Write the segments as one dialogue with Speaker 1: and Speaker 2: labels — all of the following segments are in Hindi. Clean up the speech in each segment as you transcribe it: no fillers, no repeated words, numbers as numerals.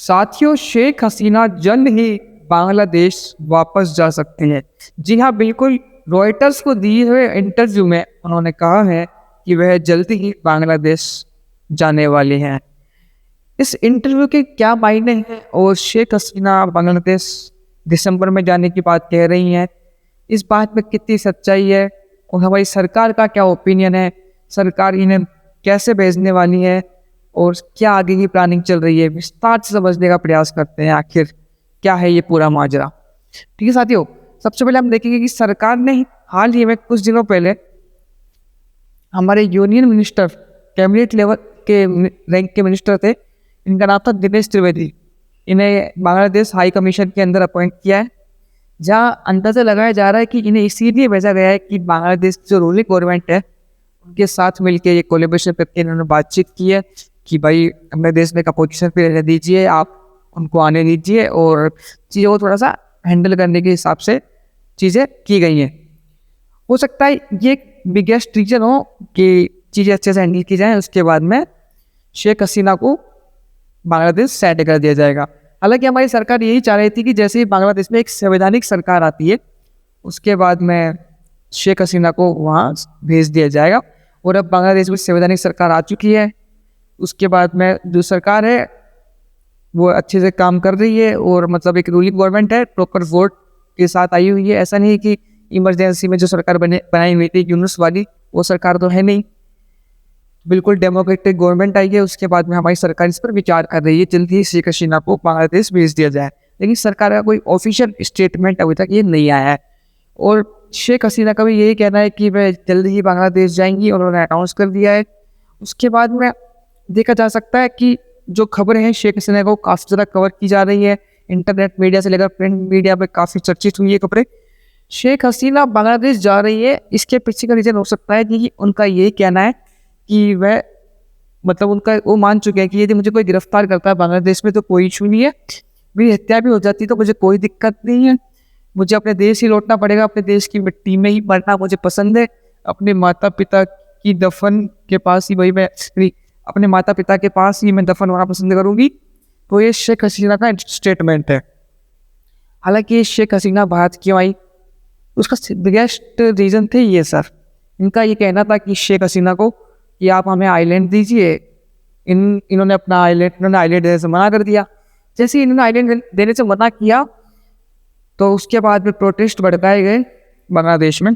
Speaker 1: साथियों, शेख हसीना जल्द ही बांग्लादेश वापस जा सकते हैं। जी हाँ, बिल्कुल। रॉयटर्स को दिए हुए इंटरव्यू में उन्होंने कहा है कि वह जल्द ही बांग्लादेश जाने वाले हैं। इस इंटरव्यू के क्या मायने हैं और शेख हसीना बांग्लादेश दिसंबर में जाने की बात कह रही हैं, इस बात में कितनी सच्चाई है और हमारी सरकार का क्या ओपिनियन है, सरकार इन्हें कैसे भेजने वाली है और क्या आगे की प्लानिंग चल रही है, विस्तार से समझने का प्रयास करते हैं आखिर क्या है ये पूरा माजरा। ठीक है साथियों, सबसे पहले हम देखेंगे कि सरकार ने हाल ही में कुछ दिनों पहले हमारे यूनियन मिनिस्टर, कैबिनेट लेवल के रैंक के मिनिस्टर थे, इनका नाम था दिनेश त्रिवेदी। इन्हें बांग्लादेश हाई कमीशन के अंदर अपॉइंट किया है, जहाँ अंदाजा लगाया जा रहा है कि इन्हें इसीलिए भेजा गया है कि बांग्लादेश की जो रूलिंग गवर्नमेंट है उनके साथ मिलकर ये कोलेब्रेशन करके इन्होंने बातचीत की है कि भाई अपने देश में एक अपोजिशन पे रहने दीजिए, आप उनको आने दीजिए और चीज़ों को थोड़ा सा हैंडल करने के हिसाब से चीज़ें की गई हैं। हो सकता है ये बिगेस्ट रीजन हो कि चीज़ें अच्छे से हैंडल की जाएँ, उसके बाद में शेख हसीना को बांग्लादेश सेट कर दिया जाएगा। हालांकि हमारी सरकार यही चाह रही थी कि जैसे ही बांग्लादेश में एक संवैधानिक सरकार आती है उसके बाद में शेख हसीना को वहाँ भेज दिया जाएगा। और अब बांग्लादेश में संवैधानिक सरकार आ चुकी है, उसके बाद में जो सरकार है वो अच्छे से काम कर रही है और मतलब एक रूलिंग गवर्नमेंट है, प्रॉपर वोट के साथ आई हुई है। ऐसा नहीं है कि इमरजेंसी में जो सरकार बनाई हुई थी यूनुस वाली, वो सरकार तो है नहीं, बिल्कुल डेमोक्रेटिक गवर्नमेंट आई है। उसके बाद में हमारी सरकार इस पर विचार कर रही है जल्दी ही शेख हसीना को बांग्लादेश भेज दिया जाए, लेकिन सरकार का कोई ऑफिशियल स्टेटमेंट अभी तक ये नहीं आया है। और शेख हसीना का भी यही कहना है कि वह जल्दी ही बांग्लादेश जाएंगी और उन्होंने अनाउंस कर दिया है। उसके बाद में देखा जा सकता है कि जो खबरें हैं शेख हसीना को काफ़ी ज़्यादा कवर की जा रही है, इंटरनेट मीडिया से लेकर प्रिंट मीडिया में काफ़ी चर्चित हुई है खबरें। शेख हसीना बांग्लादेश जा रही है, इसके पीछे का रीज़न हो सकता है कि उनका यही कहना है कि वह मतलब उनका वो मान चुके हैं कि यदि मुझे कोई गिरफ्तार करता है बांग्लादेश में तो कोई इशू नहीं है, मेरी हत्या भी हो जाती तो मुझे कोई दिक्कत नहीं है, मुझे अपने देश ही लौटना पड़ेगा, अपने देश की मिट्टी में ही मरना मुझे पसंद है, अपने माता पिता की दफन के पास ही वही मैं अपने माता पिता के पास ही मैं दफन होना पसंद करूँगी। तो ये शेख हसीना का स्टेटमेंट है। हालांकि ये शेख हसीना भारत क्यों आई, उसका बिगेस्ट रीज़न थे ये सर। इनका ये कहना था कि शेख हसीना को कि आप हमें आइलैंड दीजिए। इन्होंने आइलैंड देने से मना कर दिया। जैसे ही इन्होंने आइलैंड देने से मना किया तो उसके बाद में प्रोटेस्ट भड़काए गए बांग्लादेश में।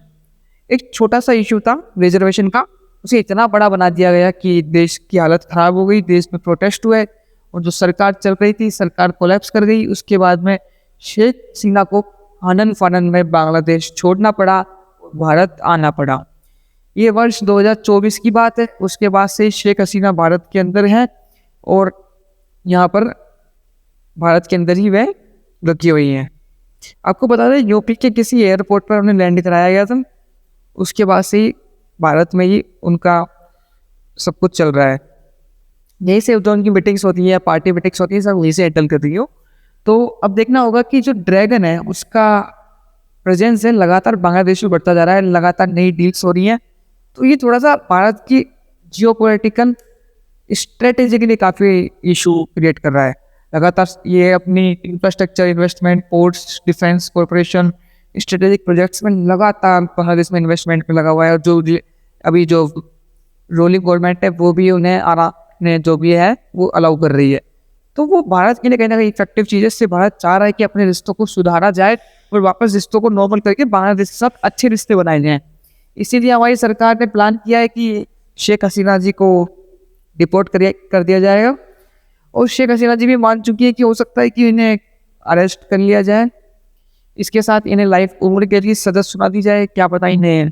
Speaker 1: एक छोटा सा इशू था रिजर्वेशन का, उसे इतना बड़ा बना दिया गया कि देश की हालत ख़राब हो गई, देश में प्रोटेस्ट हुए और जो सरकार चल रही थी सरकार कोलैप्स कर गई। उसके बाद में शेख हसीना को आनन फानन में बांग्लादेश छोड़ना पड़ा, भारत आना पड़ा। ये वर्ष 2024 की बात है। उसके बाद से शेख हसीना भारत के अंदर हैं और यहाँ पर भारत के अंदर ही वह रुकी हुई हैं। आपको बता दें यूपी के किसी एयरपोर्ट पर उन्हें लैंड कराया गया था, उसके बाद से ही भारत में ही उनका सब कुछ चल रहा है। यहीं से जो उनकी मीटिंग्स होती हैं, पार्टी मीटिंग्स होती हैं, सब वहीं से अटेंड कर रही हो। तो अब देखना होगा कि जो ड्रैगन है उसका प्रेजेंस है लगातार बांग्लादेश में बढ़ता जा रहा है, लगातार नई डील्स हो रही हैं। तो ये थोड़ा सा भारत की जियोपॉलिटिकल स्ट्रेटेजी के लिए काफ़ी इशू क्रिएट कर रहा है। लगातार ये अपनी infrastructure investment, ports, defence corporation, strategic projects में लगातार बांग्लादेश में इन्वेस्टमेंट में लगा हुआ है। और जो अभी जो रूलिंग गवर्नमेंट है वो भी उन्हें जो भी है वो अलाउ कर रही है। तो वो भारत के लिए कहीं ना कहीं इफेक्टिव चीज़ है। इससे भारत चाह रहा है कि अपने रिश्तों को सुधारा जाए और वापस रिश्तों को नॉर्मल करके बांग्लादेश के साथ अच्छे रिश्ते बनाए जाएँ। इसीलिए हमारी सरकार ने प्लान किया है कि शेख हसीना जी को डिपोर्ट कर दिया जाएगा। और शेख हसीना जी भी मान चुकी है कि हो सकता है कि इन्हें अरेस्ट कर लिया जाए, इसके साथ इन्हें लाइफ उम्र कैद की सज़ा सुना दी जाए, क्या पता इन्हें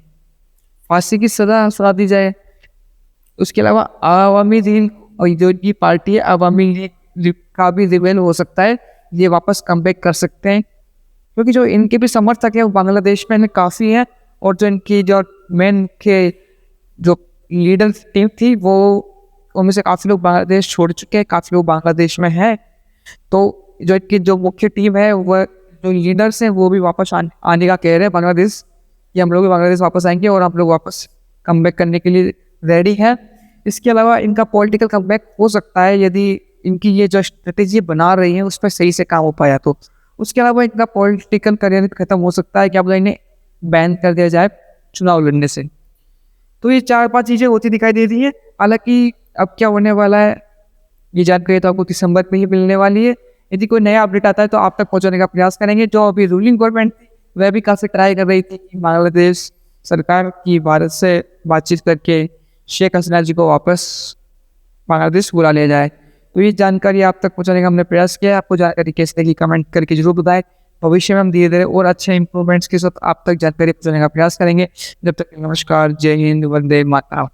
Speaker 1: फांसी की सज़ा सुना दी जाए। उसके अलावा आवामी लीग और जो की पार्टी है आवामी लीग का भी रिवेल हो सकता है, ये वापस कम बैक कर सकते हैं, क्योंकि जो इनके भी समर्थक हैं वो बांग्लादेश में काफ़ी हैं। और जो इनकी जो मेन के जो लीडर टीम थी वो उनमें से काफ़ी लोग बांग्लादेश छोड़ चुके हैं, काफ़ी लोग बांग्लादेश में हैं। तो जो इनकी जो मुख्य टीम है वह जो लीडर्स हैं वो भी वापस आने का कह रहे हैं बांग्लादेश, कि हम लोग भी बांग्लादेश वापस आएंगे और आप लोग वापस कम बैक करने के लिए रेडी हैं। इसके अलावा इनका पॉलिटिकल कमबैक हो सकता है यदि इनकी ये जो स्ट्रेटेजी बना रही है उस पर सही से काम हो पाया तो। उसके अलावा इनका पॉलिटिकल करियर खत्म हो सकता है कि अब इन्हें बैन कर दिया जाए चुनाव लड़ने से। तो ये 4-5 चीज़ें होती दिखाई दे रही है। हालाँकि अब क्या होने वाला है ये जानकारी तो आपको दिसंबर में ही मिलने वाली है। यदि कोई नया अपडेट आता है तो आप तक पहुँचाने का प्रयास करेंगे। जो अभी रूलिंग गवर्नमेंट थी वह भी काफ़ी ट्राई कर रही थी कि बांग्लादेश सरकार की भारत से बातचीत करके शेख हसीना जी को वापस बांग्लादेश बुला लिया जाए। तो ये जानकारी आप तक पहुँचाने का हमने प्रयास किया है। आपको जानकारी कैसी लगी कमेंट करके जरूर बताएं। भविष्य में हम धीरे-धीरे और अच्छे इंप्रूवमेंट्स के साथ आप तक जानकारी पहुँचाने का प्रयास करेंगे। जब तक नमस्कार, जय हिंद, वंदे मातरम।